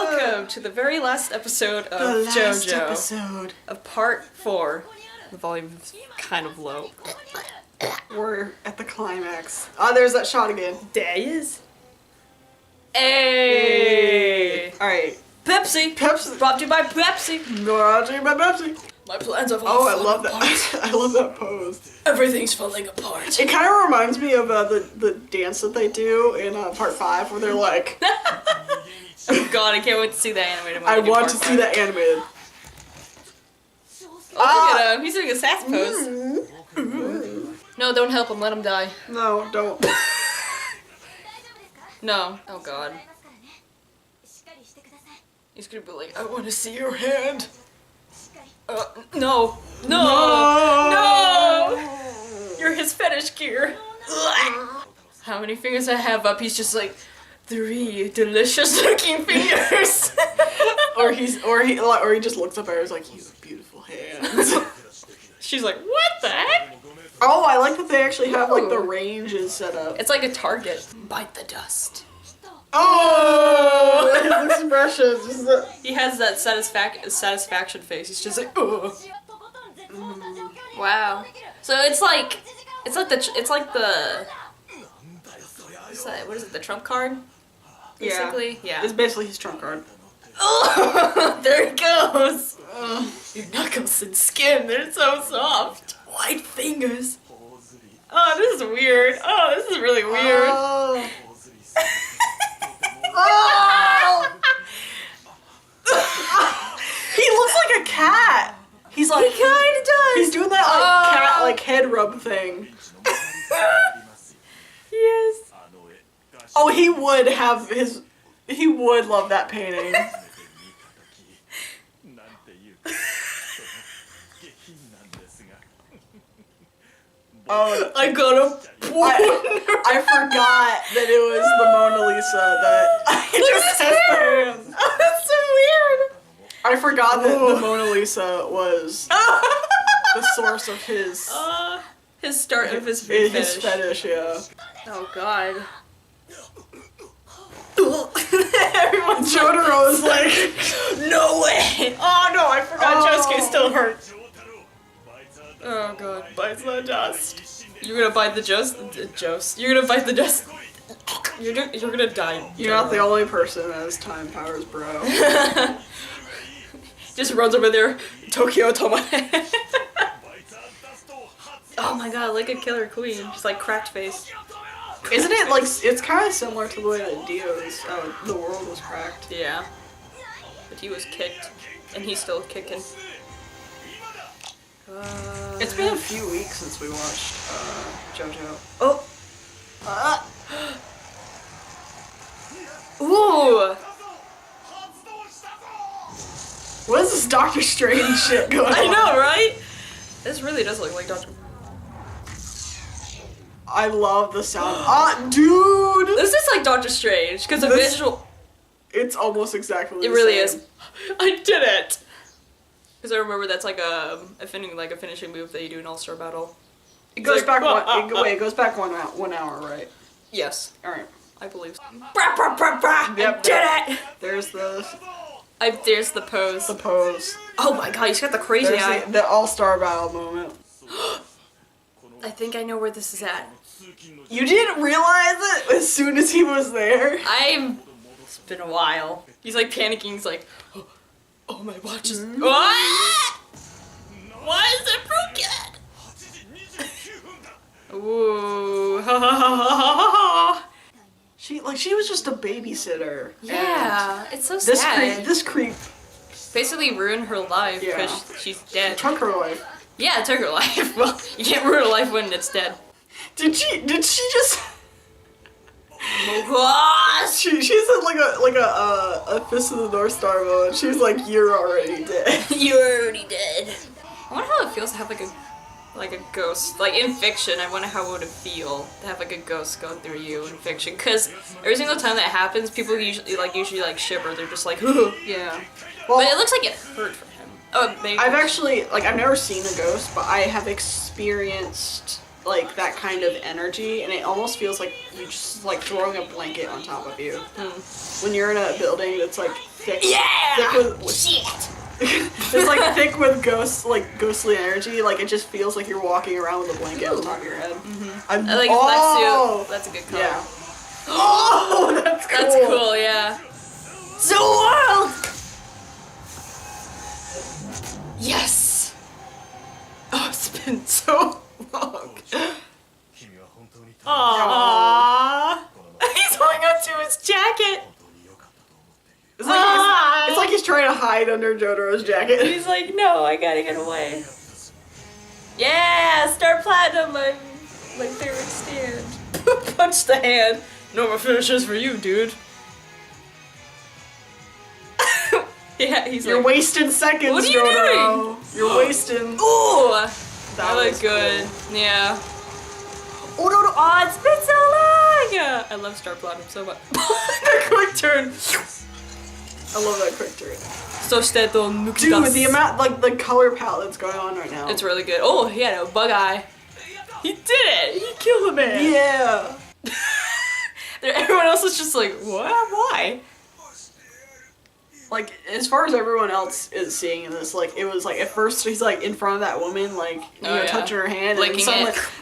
Welcome to the very last episode of Jojo. Episode. Of part 4. The volume is kind of low. We're at the climax. Oh, there's that shot again. There he is. Hey! Alright. Pepsi! Pepsi. Brought to you by Pepsi! Brought to you by Pepsi. My plans are Oh, I love that. I love that pose. Everything's falling apart. It kind of reminds me of the dance that they do in part 5 where they're like... Oh god, I can't wait to see that animated. I want to see that animated. Oh, look at him. He's doing a sass pose. No, don't help him. Let him die. No, don't. No. Oh god. He's gonna be like, I want to see your hand. No. No. No. You're his fetish gear. How many fingers I have up? He's just like, 3 delicious looking fingers. or he just looks up at her and is like, you have beautiful hands. She's like, what the heck? Oh, I like that they actually have like the ranges set up. It's like a target. Bite the dust. Oh, his expressions. He has that satisfaction face. He's just like, oh. Wow. So it's like the. What is it? The trump card. Basically, yeah. It's basically his trump card. Oh, there it goes. Your knuckles and skin, they're so soft. White fingers. Oh, this is weird. Oh, this is really weird. Oh. Oh. He looks like a cat. He's like, he kind of does. He's doing that like cat like head rub thing. Yes. Oh, he would have his. He would love that painting. Oh, I got a porn. I forgot that it was the Mona Lisa that he just has the hands. Oh, that's so weird. I forgot that the Mona Lisa was the source of his start of his fetish, yeah. Oh god. Everyone Jotaro is like, no way. Oh no, I forgot Josuke still hurt. Oh god, bites the dust. You're gonna bite the You're gonna bite the dust. You're gonna die. You're not the only person that has time powers, bro. Just runs over there, Tokyo Toma. Oh my god, like a killer queen. Just like cracked face. Isn't it like, it's kind of similar to the way that Dio's, the world was cracked. Yeah. But he was kicked, and he's still kicking. It's been a few weeks since we watched Jojo. Oh! Ooh! What is this Doctor Strange shit going on? I know, right? This really does look like Doctor... I love the sound. Dude! This is like Doctor Strange, because the visual... It's almost exactly the same. It really is. I did it! Because I remember that's like a finishing move that you do in All-Star Battle. It goes back it goes back 1 hour, right? Yes. Alright. I believe so. Bra, bra, bra, bra. Yep, I did it! There's the pose. The pose. Oh my god, he's got the crazy eye. The All-Star Battle moment. I think I know where this is at. You didn't realize it as soon as he was there? It's been a while. He's like panicking, he's like, oh my watch is... What? Why is it broken? Ooh. She was just a babysitter. Yeah, it's so sad. This creep basically ruined her life because she's dead. Took her life. Yeah, it took her life. Well, you can't ruin a life when it's dead. Did she just... Oh gosh! She said like a Fist of the North Star moment. She was like, "You're already dead." You're already dead. I wonder how it feels to have like a ghost. Like in fiction, I wonder how it would feel to have like a ghost go through you in fiction. Because every single time that happens, people usually shiver. They're just like, ooh. Yeah. Well, but it looks like it hurt for him. Oh, maybe. I've never seen a ghost, but I have experienced like that kind of energy, and it almost feels like you just like throwing a blanket on top of you. When you're in a building that's like thick, thick with shit. It's like thick with ghostly energy. Like it just feels like you're walking around with a blanket on top of your head. I like flex you. That's a good color. Yeah. Oh, that's cool. That's cool. Yeah. So wild. Yes. Oh, it's been so long. Aww. He's holding on to his jacket. It's like he's trying to hide under Jotaro's jacket. He's like, no, I gotta get away. Yeah, Star Platinum, my favorite stand. Punch the hand. No more finishes for you, dude. Yeah, he's You're like, wasting seconds, what are you Jotaro. doing? You're wasting. Ooh, That look was good. Cool. Yeah. Oh no, no, oh, it's been so long. I love Star Platinum so much. The quick turn. I love that quick turn. Dude, the amount, like the color palette that's going on right now. It's really good. Oh, he had a bug eye. He did it. He killed a man. Yeah. Everyone else is just like, what? Why? Like, as far as everyone else is seeing this, like, it was like, at first he's like in front of that woman, like, you know, touching her hand, and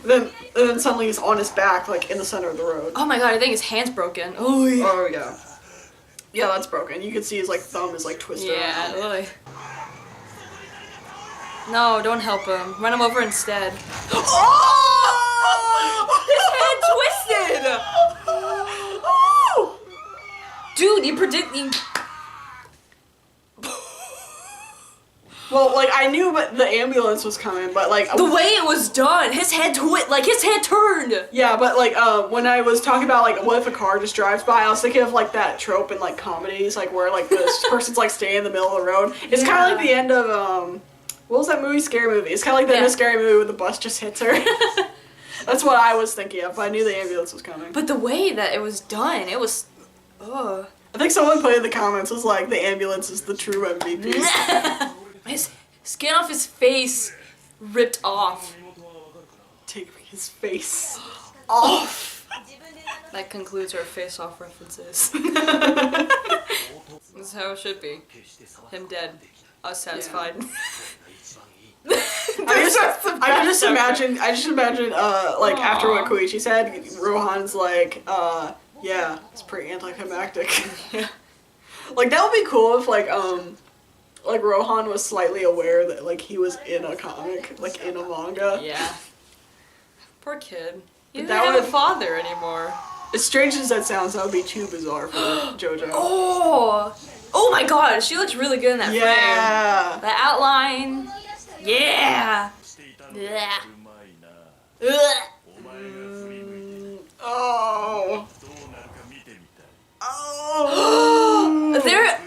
then suddenly he's on his back, like, in the center of the road. Oh my god, I think his hand's broken. Oh yeah. Oh yeah. Yeah, that's broken. You can see his, like, thumb is, like, twisted around. Yeah, really. No, don't help him. Run him over instead. Oh! His hand twisted! Oh! Dude, you predicting. Well, like, I knew but the ambulance was coming, but, like... The way it was done, his head his head turned! Yeah, but, like, when I was talking about, like, what if a car just drives by, I was thinking of, like, that trope in, like, comedies, like, where, like, this person's, like, staying in the middle of the road. It's kind of like the end of, what was that movie? Scary Movie. It's kind of like the end of Scary Movie where the bus just hits her. That's what I was thinking of, but I knew the ambulance was coming. But the way that it was done, it was... Ugh. I think someone put in the comments was like, the ambulance is the true MVP. His skin off his face ripped off. Take his face off. That concludes our face-off references. This is how it should be. Him dead. Us satisfied. I just imagine, like, after what Koichi said, Rohan's like, yeah, it's pretty anticlimactic. Yeah. Like, that would be cool if, like Rohan was slightly aware that, like, he was in a comic, like, in a manga. Yeah. Poor kid. He That doesn't have a would- father anymore. As strange as that sounds, that would be too bizarre for Jojo. Oh! Oh my god, she looks really good in that frame. Yeah! The outline. Yeah! Yeah. Oh! Oh! There.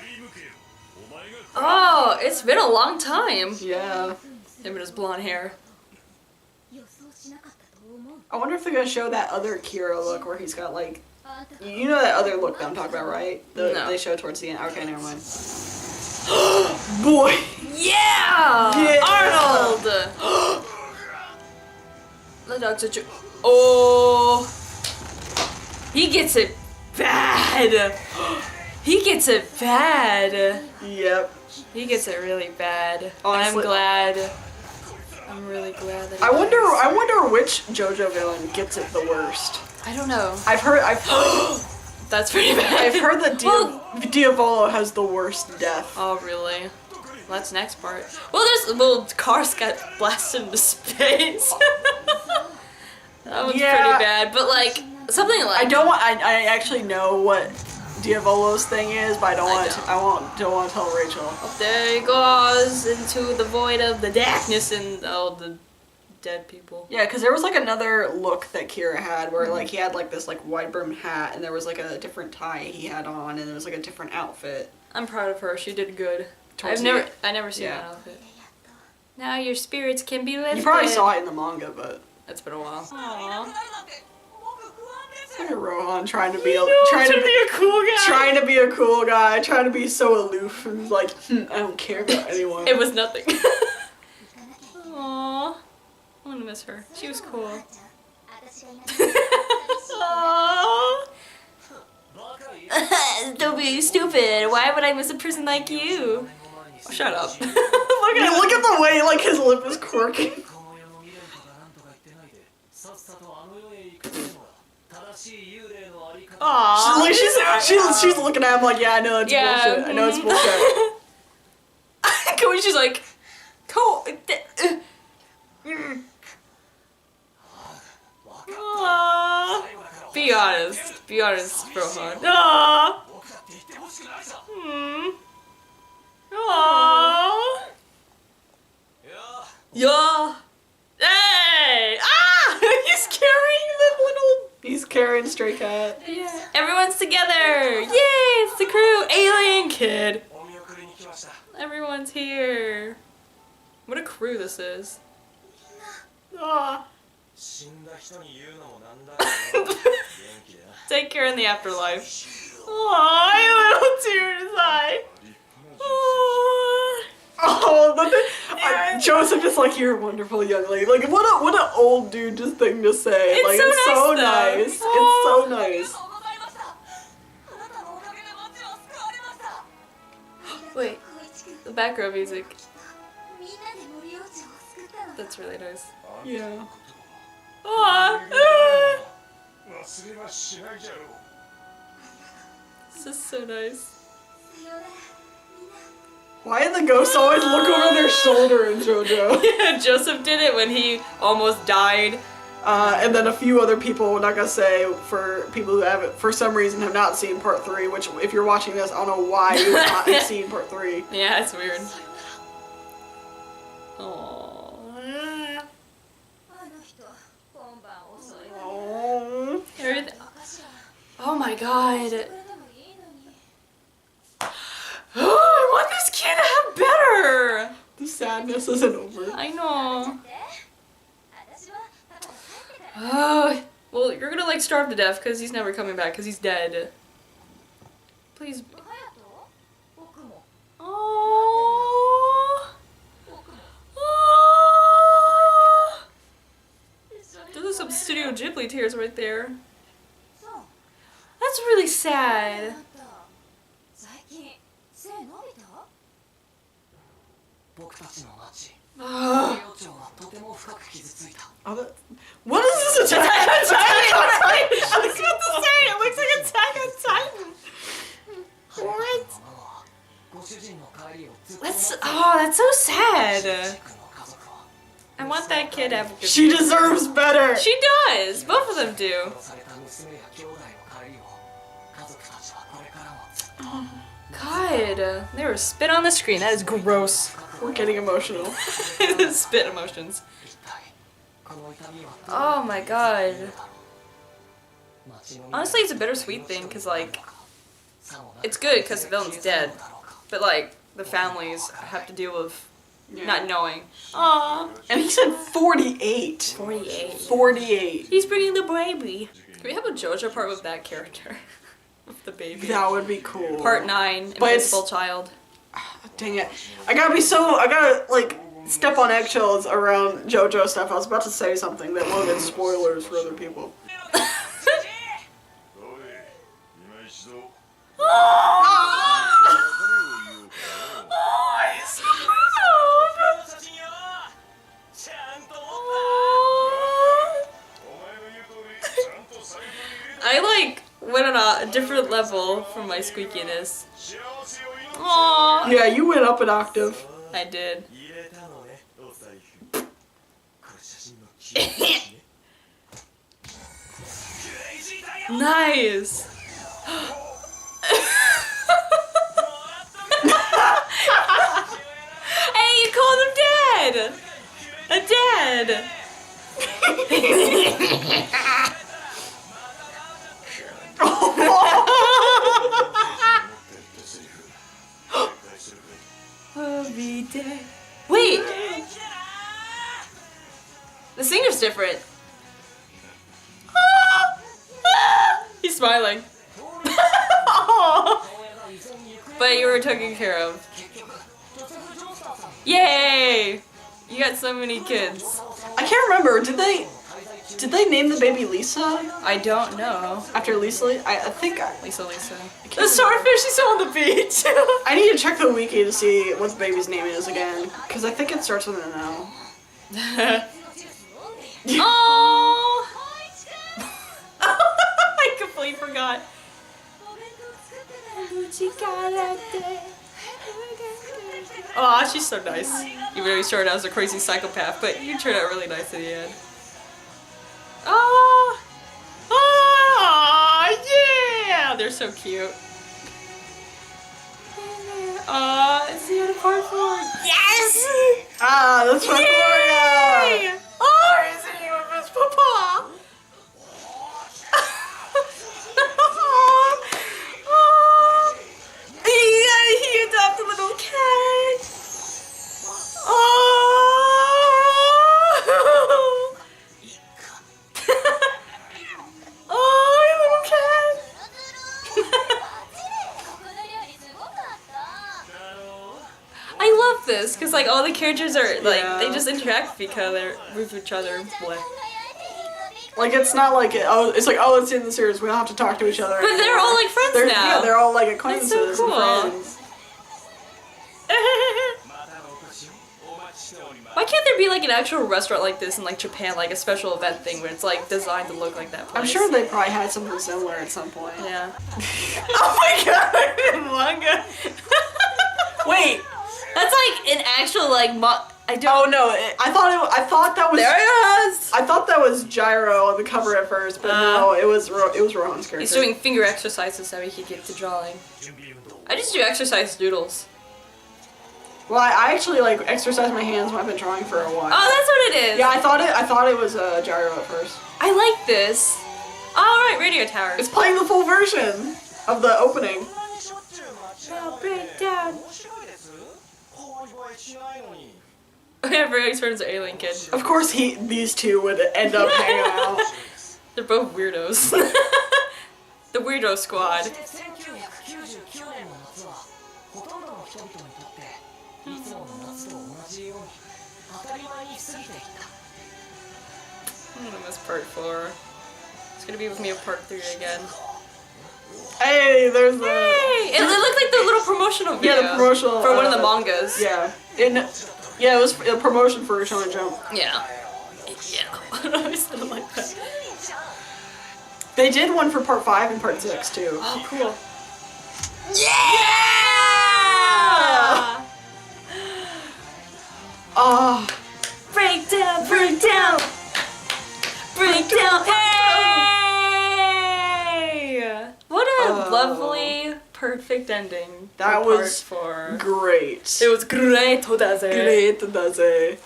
Oh, it's been a long time. Yeah. Him and his blonde hair. I wonder if they're gonna show that other Kira look where he's got like, you know that other look that I'm talking about, right? No. They show towards the end. Okay, never mind. Boy. Yeah! Yeah! Arnold! The dog's a Oh! He gets it bad! He gets it bad! Yep. He gets it really bad. Honestly- I'm glad. I'm really glad that he I wonder does. which JoJo villain gets it the worst. I don't know. I've heard That's pretty bad. I've heard that Well- Diavolo has the worst death. Oh, really? Well, that's the next part. Well, cars got blasted into space. That was Yeah. pretty bad, but like, something like... I actually know what Diavolo's thing is, but I don't want to tell Rachel. There he goes into the void of the darkness and the dead people. Yeah, because there was like another look that Kira had where like he had like this like wide brim hat and there was like a different tie he had on and there was like a different outfit. I'm proud of her. She did good. Towards I never seen that outfit. Now your spirits can be lifted. You probably saw it in the manga, but It's been a while. Aww. look at Rohan trying to be a cool guy. trying to be a cool guy, trying to be so aloof and like I don't care about anyone. It was nothing. Aww. I'm gonna miss her. She was cool. Don't be stupid. Why would I miss a person like you? Oh, shut up. Look at the way like his lip is quirky. Aww. She's looking at him like, yeah, I know it's bullshit. I know it's bullshit. Koichi's like, Aww. Be honest, Rohan. Aww. Aww. Yeah. Hey! Ah! He's carrying Stray Cat. Yeah. Everyone's together! Yay! It's the crew! Alien Kid! Everyone's here. What a crew this is. Aww. Take care in the afterlife. Aww, little tear in his eye. Oh, Joseph is like, you're a wonderful young lady. Like, what an old dude just thing to say. It's like, so it's nice, so though. nice. Aww. It's so nice. Wait, the background music. That's really nice. Yeah. Aww. This is so nice. Why did the ghosts always look over their shoulder in Jojo? Yeah, Joseph did it when he almost died. And then a few other people, we're not gonna say, for people who haven't, for some reason, have not seen part 3, which, if you're watching this, I don't know why you've not seen part 3. Yeah, it's weird. Aww. Oh my god. I want this kid to have better! The sadness isn't over. I know. Oh, well, you're gonna like starve to death because he's never coming back because he's dead. Please. Oh. Oh. Those are some Studio Ghibli tears right there. That's really sad. What is this Attack on Titan? I was about to say, it looks like Attack on Titan. What? That's so sad. I want that kid to have a good She deserves better. She does. Both of them do. God, they were spit on the screen. That is gross. We're getting emotional. Spit emotions. Oh my god. Honestly, it's a bittersweet thing because, like, it's good because the villain's dead, but like the families have to deal with not knowing. Aww. And he said 48. 48. 48. He's bringing the baby. Can we have a Jojo part with that character? With the baby. That would be cool. Part 9, But Invisible Child. Dang it. I gotta like step on eggshells around JoJo stuff. I was about to say something that will get spoilers for other people. I like went on a different level from my squeakiness. Aww. Yeah, you went up an octave. I did. Nice. Hey, you called him dead. A dead. I'll be dead. Wait! The singer's different. He's smiling. But you were taken care of. Yay! You got so many kids. I I can't remember. Did they name the baby Lisa I don't know. after Lisa? I think. Lisa. The swordfish is on the beach. I need to check the wiki to see what the baby's name is again, because I think it starts with an L. Oh! I completely forgot. Oh, she's so nice. Even though you started out as a crazy psychopath, but you turned out really nice at the end. Oh! Oh! Yeah! They're so cute. Oh, it's the end of part 4. Yes! Ah, that's my Gloria! Oh, he's in you with his papa! Oh, yeah, he adopted a little cat! Oh! Oh, little cat! I love this because like all the characters are like they just interact with each other. Bleh. Like it's not like it's like it's in the series. We don't have to talk to each other. But they're all like friends now. Yeah, they're all like acquaintances That's so cool. and friends. Why can't there be like an actual restaurant like this in like Japan, like a special event thing where it's like designed to look like that place? I'm sure they probably had something similar at some point. Yeah. Oh my god! Manga. Wait. That's like an actual like I don't. Oh no! I thought that was. There it is. I thought that was Gyro on the cover at first, but no, it was Rohan's character. He's doing finger exercises so he can get to drawing. I just do exercise doodles. Well, I actually like exercise my hands when I've been drawing for a while. Oh, that's what it is. Yeah, I thought it was Gyro at first. I like this. All right, radio towers. It's playing the full version of the opening. Breakdown. Everybody turns to alien kid. Of course, these two would end up hanging out. They're both weirdos. The weirdo squad. I'm gonna miss part 4. It's gonna be with me in part 3 again. Hey, there's the. Hey! It looked like the little promotional video. Yeah, the promotional for one of the mangas. Yeah, it was a promotion for Shonen Jump. Yeah. Yeah. I still like that. They did one for part 5 and part 6 too. Oh, cool. Yeah! Oh. Breakdown, breakdown, breakdown. Hey! What a lovely, perfect ending. That was part 4. Great. It was great, todaze. Great, daze.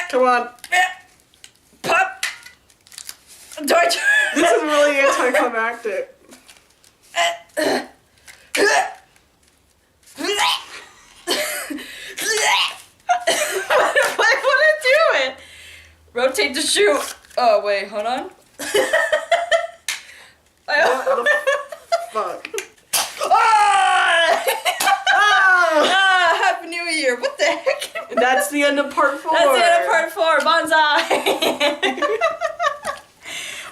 Come on. Pop. Torture. This is really anticlimactic. Why would I do it? Rotate the shoe. Oh wait, hold on. What the fuck? Happy New Year. What the heck? That's the end of part 4. That's the end of part 4. Bonsai.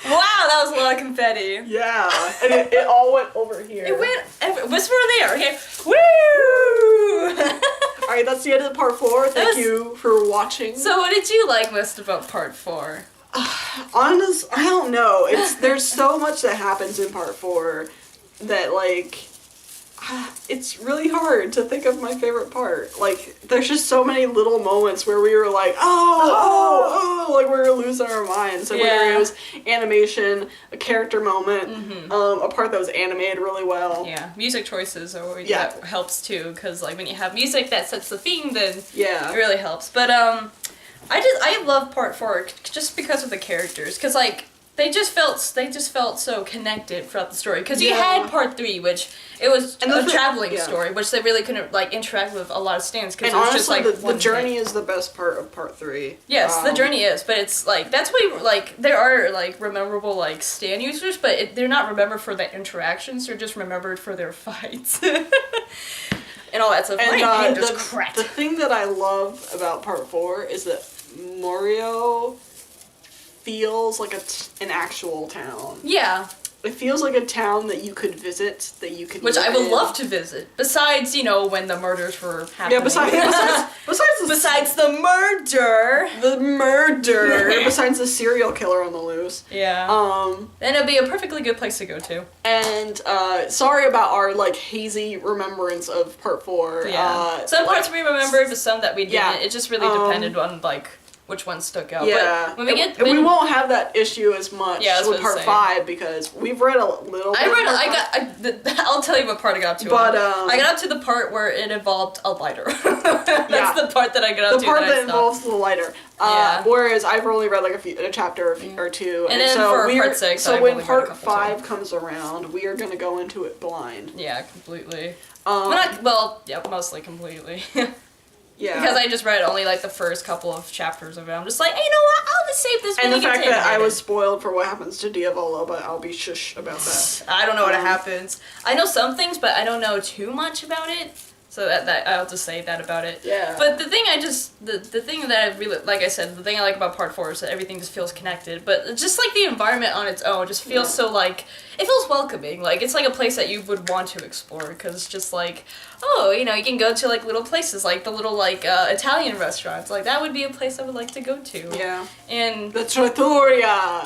Wow, that was a lot of confetti. Yeah, and it all went over here. It went whisper in the air, okay? Woo! Alright, that's the end of part 4. Thank you for watching. So what did you like most about part 4? Honest, I don't know. There's so much that happens in part 4 that like it's really hard to think of my favorite part. Like there's just so many little moments where we were like, like we were losing our minds. So whether it was animation, a character moment, a part that was animated really well. Yeah, music choices are that helps too, because like when you have music that sets the theme, then it really helps. But I love part 4 just because of the characters, because like they just felt so connected throughout the story. Because you had part 3, which it was a traveling story, which they really couldn't like interact with a lot of stands. Because honestly, just like the journey is the best part of part 3. Yes, the journey is, but it's like that's why like there are like memorable like stand users, but they're not remembered for their interactions. They're just remembered for their fights. and all that stuff. And My head just cracked. the thing that I love about part 4 is that Morio feels like an actual town. Yeah. It feels like a town that you could visit, that you could Which I live would in. love to visit. Besides, when the murders were happening. Yeah, besides the murder. the murder, besides the serial killer on the loose. Yeah. Then it'd be a perfectly good place to go to. And sorry about our like hazy remembrance of part 4. Yeah. Some parts we remembered, but some that we didn't. Yeah. It just really depended on like which one stuck out. Yeah, But when we won't have that issue as much with part 5 because we've read a little bit. I'll tell you what part I got up to. But I got up to the part where it involved a lighter. That's the part that I got up to. The part that involves the lighter. Whereas I've only read like a chapter or two. And then for part 6, so when part 5 comes around, we are gonna go into it blind. Yeah, completely. Mostly completely. Yeah. Because I just read only like the first couple of chapters of it. I'm just like, hey, you know what? I'll just save this. And the fact that I was spoiled for what happens to Diavolo, but I'll be shush about that. I don't know what happens. I know some things, but I don't know too much about it. So that I'll just say that about it. Yeah. But the thing the thing that I really, like I said, the thing I like about part 4 is that everything just feels connected. But just like the environment on its own just feels so like, it feels welcoming. Like it's like a place that you would want to explore because it's just like, you can go to like little places, like the little like Italian restaurants. Like that would be a place I would like to go to. Yeah. And the trattoria.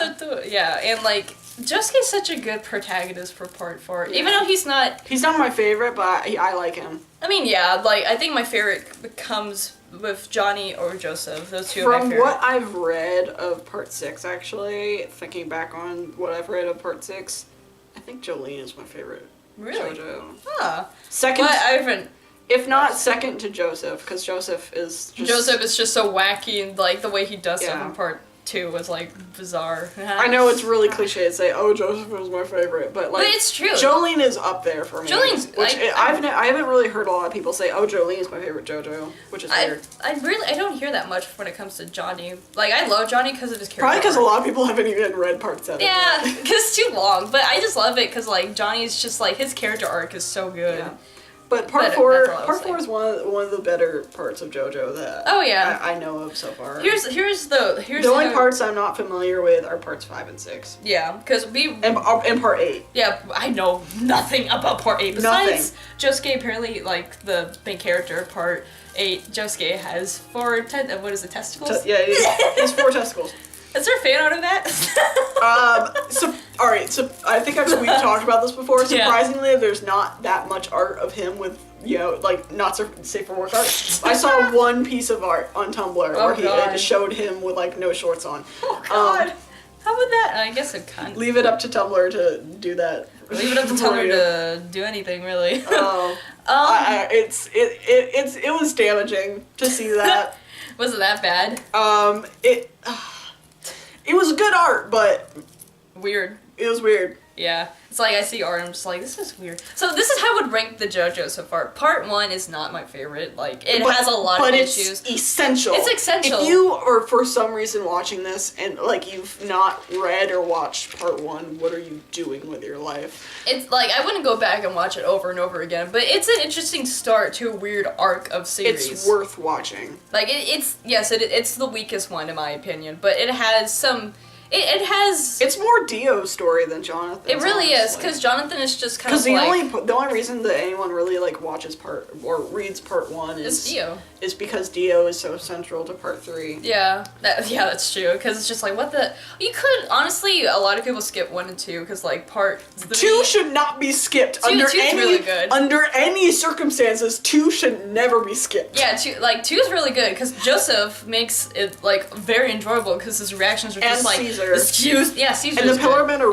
Yeah, and like Josuke's such a good protagonist for part 4. Even though he's not my favorite, but I like him. I mean, yeah, like I think my favorite comes with Johnny or Joseph. Those two are my From favorite. what I've read of part 6, actually, thinking back on what I've read of part 6, I think Jolene is my favorite. Really? Jojo. Huh. Second. But I haven't. If not second to Joseph, because Joseph is just so wacky and like the way he does stuff Yeah. in part 2 was like bizarre. I know it's really cliche to say, "Oh, Joseph was my favorite," but like, But it's true. Jolene is up there for me. Jolene's I haven't really heard a lot of people say, "Oh, Jolene is my favorite JoJo," which is weird. I don't hear that much when it comes to Johnny. Like I love Johnny because of his character. Probably because a lot of people haven't even read part 7. Yeah, because it's too long. But I just love it because like Johnny's just like his character arc is so good. Yeah. But part 4 is one of the better parts of JoJo that I know of so far. Here's the only parts I'm not familiar with are parts 5 and 6. Yeah, because and part 8. Yeah, I know nothing about part 8 besides Josuke. Apparently, like the main character, part 8, Josuke has 4 testicles? Yeah, he has 4 testicles. Is there a fan art of that? Alright, so I think we've talked about this before. Surprisingly, there's not that much art of him with, like, not safe for work art. I saw one piece of art on Tumblr where it showed him with, like, no shorts on. Oh, God. How would that? I guess it kind of... Leave it up to Tumblr to do that. Leave it up to Tumblr to do anything, really. It was damaging to see that. Was it that bad? It was good art, but... Weird. It was weird. Yeah. It's like I see art and I'm just like, this is weird. So this is how I would rank the JoJo so far. Part 1 is not my favorite. Like, it has a lot of issues. But it's essential. It's essential. If you are for some reason watching this and, like, you've not read or watched part 1, what are you doing with your life? It's like, I wouldn't go back and watch it over and over again, but it's an interesting start to a weird arc of series. It's worth watching. Like, it's the weakest one in my opinion, but it has some... It has... It's more Dio's story than Jonathan's. It really is, because Jonathan is just kind of Because the only reason that anyone really, like, watches reads part 1 is Dio. Is because Dio is so central to part 3. Yeah, that's true, because it's just like, what the... You could, honestly, a lot of people skip 1 and 2, because, like, part 2 should not be skipped. Two's really good. Under any circumstances, 2 should never be skipped. Yeah, 2 is really good, because Joseph makes it, like, very enjoyable, because his reactions are just, like... Caesar. Caesar. And the Pillarmen are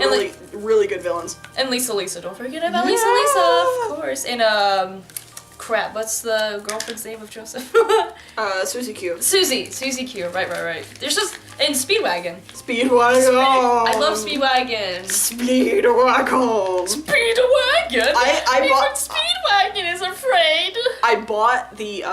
really good villains. And Lisa. Don't forget about Lisa, of course. And, crap, what's the girlfriend's name of Joseph? Susie Q. Susie Q, right. There's just, and Speedwagon. Speedwagon. I love Speedwagon. Speedwagon. I bought Speedwagon is afraid. I bought the,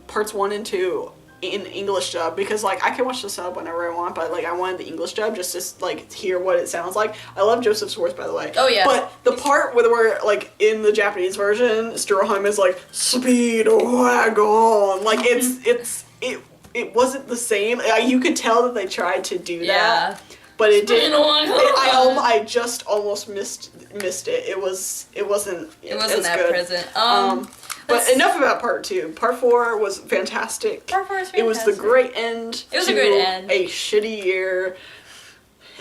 parts 1 and 2 in English dub because like I can watch the sub whenever I want, but like I wanted the English dub just to like hear what it sounds like. I love Joseph Schwartz, by the way. Oh yeah. But the part where like in the Japanese version, Stroheim is like speed wagon, like it wasn't the same. You could tell that they tried to do that. Yeah. But it didn't. I I just almost missed it. It wasn't. It wasn't as that good. present. But enough about part 2. Part 4 was fantastic. Part 4 is fantastic. It was the great end. It was a great end. A shitty year.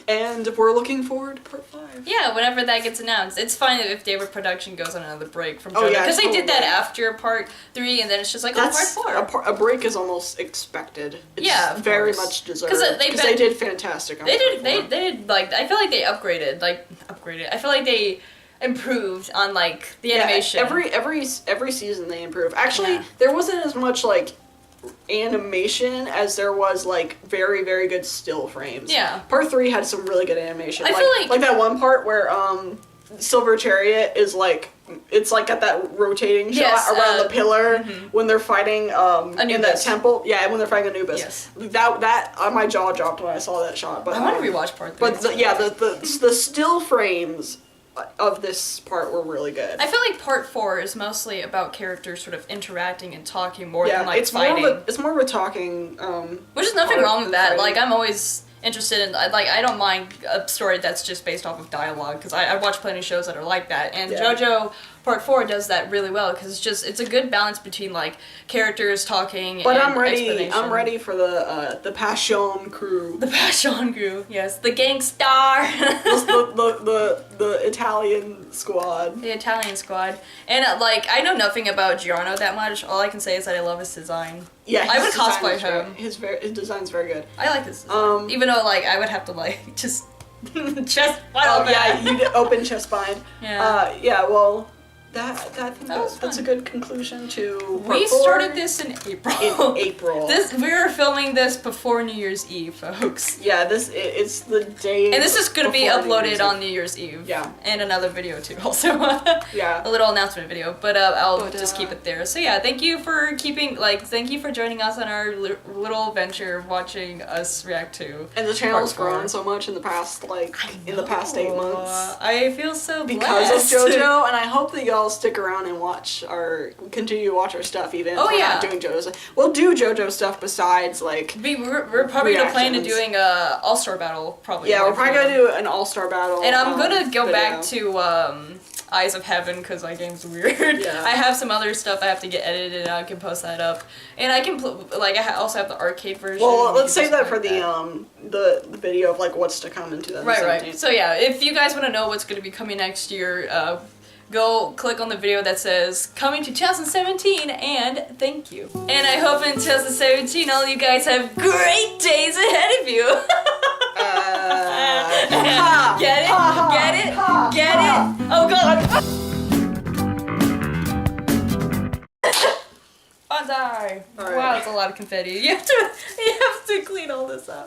And we're looking forward to part 5. Yeah, whenever that gets announced. It's fine if David Production goes on another break from Oh, JoJo. yeah, Because they did that totally. after part 3, and then it's just like, That's part 4. a break is almost expected. It's Yeah, of very course. much deserved. 'Cause Because they did fantastic on They part did, 4. they did, like, I feel like they upgraded. I feel like they improved on, like, the animation. Every season they improve. Actually, Yeah. there wasn't as much, like, animation as there was like very, very good still frames. Yeah. Part 3 had some really good animation. I feel like that one part where Silver Chariot is like it's like got that rotating Yes, shot around the pillar when they're fighting in that Anubis. temple. Yeah, when they're fighting Anubis. Yes. That my jaw dropped when I saw that shot. But I want to rewatch part 3. But the still frames of this part were really good. I feel like part 4 is mostly about characters sort of interacting and talking more than like it's fighting. it's more of a talking. Which is nothing part wrong with than that. fighting. Like, I'm always interested in, like, I don't mind a story that's just based off of dialogue, because I watch plenty of shows that are like that, and Yeah. JoJo Part 4 does that really well, because it's a good balance between, like, characters talking But and I'm explanation. ready for the Passion crew. The Passion Crew, yes. The Gangstar! the Italian squad. The Italian squad. And, like, I know nothing about Giorno that much. All I can say is that I love his design. Yeah, I would his design cosplay is very- him. His design's very good. I like this design. Even though, like, I would have to, like, just chest wide open. Yeah, you did open chest bind. Yeah. Yeah. Well, I think was that's a fun. good conclusion to. Part We 4 started this in April. in April. We were filming this before New Year's Eve, folks. Yeah, it's the day. And this is going to be before New Year's uploaded on Eve. New Year's Eve. Yeah. And another video too, also. Yeah. A little announcement video, but I'll just keep it there. So yeah, thank you for joining us on our little adventure of watching us react to. And the channel's Part 4. grown so much in the past 8 months. I feel so Because blessed. of JoJo, and I hope that y'all stick around and continue to watch our stuff even if we're not doing JoJo stuff. We'll do JoJo stuff besides like We're probably gonna plan to reactions. doing a All-Star battle probably. yeah, we're like, probably gonna do an all-star battle. And I'm gonna go video. back to Eyes of Heaven because my game's weird. Yeah. I have some other stuff I have to get edited and I can post that up. And I can also have the arcade version. Well, We let's can save just that for play the video of like what's to come in 2017. Right. So yeah, if you guys want to know what's going to be coming next year, go click on the video that says coming to 2017 and thank you. And I hope in 2017 all you guys have great days ahead of you. Get it? Get it? Get it? Oh god. Bonsai. All right. Wow, that's a lot of confetti. You have to clean all this up.